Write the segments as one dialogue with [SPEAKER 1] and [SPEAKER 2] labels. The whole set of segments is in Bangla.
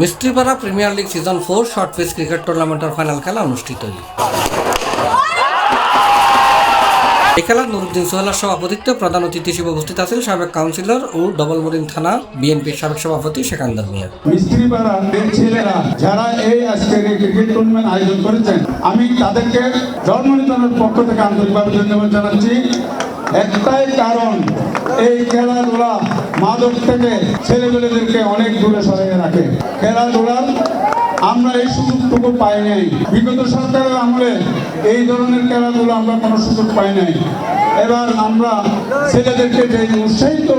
[SPEAKER 1] Mistripara premier league season 4 short pitch cricket টুর্নামেন্টের ফাইনাল খেলা অনুষ্ঠিত। এই খেলায় নুরুদ্দিন সোহেলের সভাপতিত্বে প্রধান অতিথি হিসেবে উপস্থিত আছেন সাবেক কাউন্সিলর ও ডবলমুরিং থানা বিএনপির সাবেক সভাপতি সেকান্দার মিয়া।
[SPEAKER 2] মিস্ত্রিপাড়া ছেলেরা যারা এই আজকের এই ক্রিকেট টুর্নামেন্ট আয়োজন করেছেন, আমি তাদেরকে জন্মনিতনের পক্ষ থেকে আন্তরিকভাবে ধন্যবাদ জানাচ্ছি। একটাই কারণ, এই খেলাধুলা মাদক থেকে ছেলেমেয়েদেরকে অনেক দূরে সরিয়ে রাখে। খেলাধুলার আমরা এই সুযোগটুকু পাই নাই। বিগত সরকারের আমলে এই ধরনের খেলাধুলা আমরা কোনো সুযোগ পাই নাই। এবার আমরা ছেলেদেরকে যে উৎসাহিত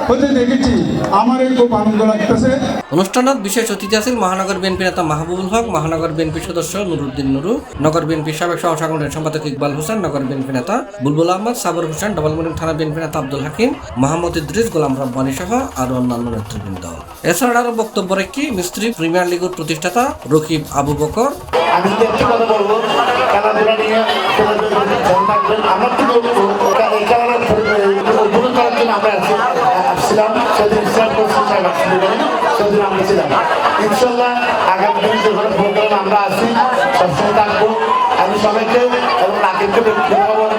[SPEAKER 2] হতে দেখেছি, আমারই খুব আনন্দ লাগতেছে।
[SPEAKER 1] অনুষ্ঠানত বিশেষ অতিথি আছেন মহানগর বিএনপি নেতা মাহবুবুল হক, মহানগর বিএনপি সদস্য নুরুদ্দিন নুরু, নগর বিএনপি সাবেক সহ সাংগঠনিক সম্পাদক ইকবাল হোসেন, নগর বিএনপি নেতা বুলবুল আহমদ, সাবর হোসেন, ডবলমুরিং থানা বিএনপি নেতা আব্দুল হাকিম, মোহাম্মদ ইদ্রিস, গোলাম রব্বানী সহ আরো অন্যান্য নেতৃবৃন্দ। এছাড়া আরো বক্তব্য রেখে মিস্ত্রি প্রিমিয়ার লিগের প্রতিষ্ঠাতা রকিব আবু বকর,
[SPEAKER 3] আমি একটু কথা বলবো খেলাধুলা নিয়ে। আমার তো এই খেলার উদ্বোধন করার জন্য আমরা আসছিলাম, সেদিন সেদিন আমরা ছিলাম। ইনশাল্লাহ আগামী দিন যখন প্রোগ্রাম আমরা আসি সবসময় থাকবো। আমি সবাইকে এবং নাকিবকে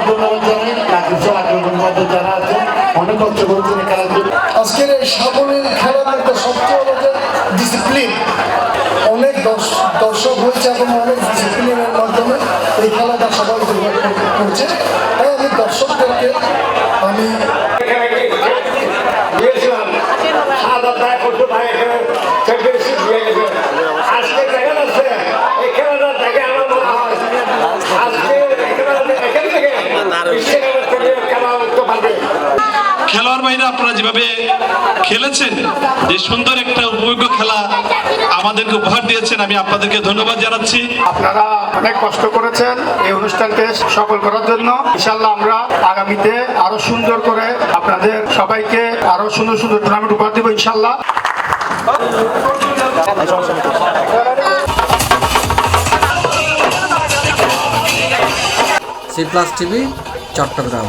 [SPEAKER 3] ধন্যবাদ জানাই। নাকিব সহ ধন্যবাদ যারা আছে অনেক কষ্ট করেছেন খেলার জন্য।
[SPEAKER 4] আজকের এই সাবলীল খেলার একটা সবচেয়ে আমাদের ডিসিপ্লিন, অনেক দর্শক হয়েছে এবং অনেক ডিসিপ্লিনের মাধ্যমে এই খেলাটা সবাই করছে। তাই আমি দর্শকদেরকে আমি
[SPEAKER 5] খেলোয়াড় ভাইরা আপনারা যেভাবে খেলেছেন, যে সুন্দর একটা উপভোগ্য খেলা আমাদেরকে উপহার দিয়েছেন, আমি আপনাদেরকে ধন্যবাদ জানাচ্ছি।
[SPEAKER 3] আপনারা অনেক কষ্ট করেছেন এই অনুষ্ঠানকে সফল করার জন্য। ইনশাআল্লাহ আমরা আগামীতে আরো সুন্দর করে আপনাদের সবাইকে আরো সুন্দর সুন্দর টুর্নামেন্ট উপহার দেবো ইনশাআল্লাহ।
[SPEAKER 1] C plus TV, Chittagong.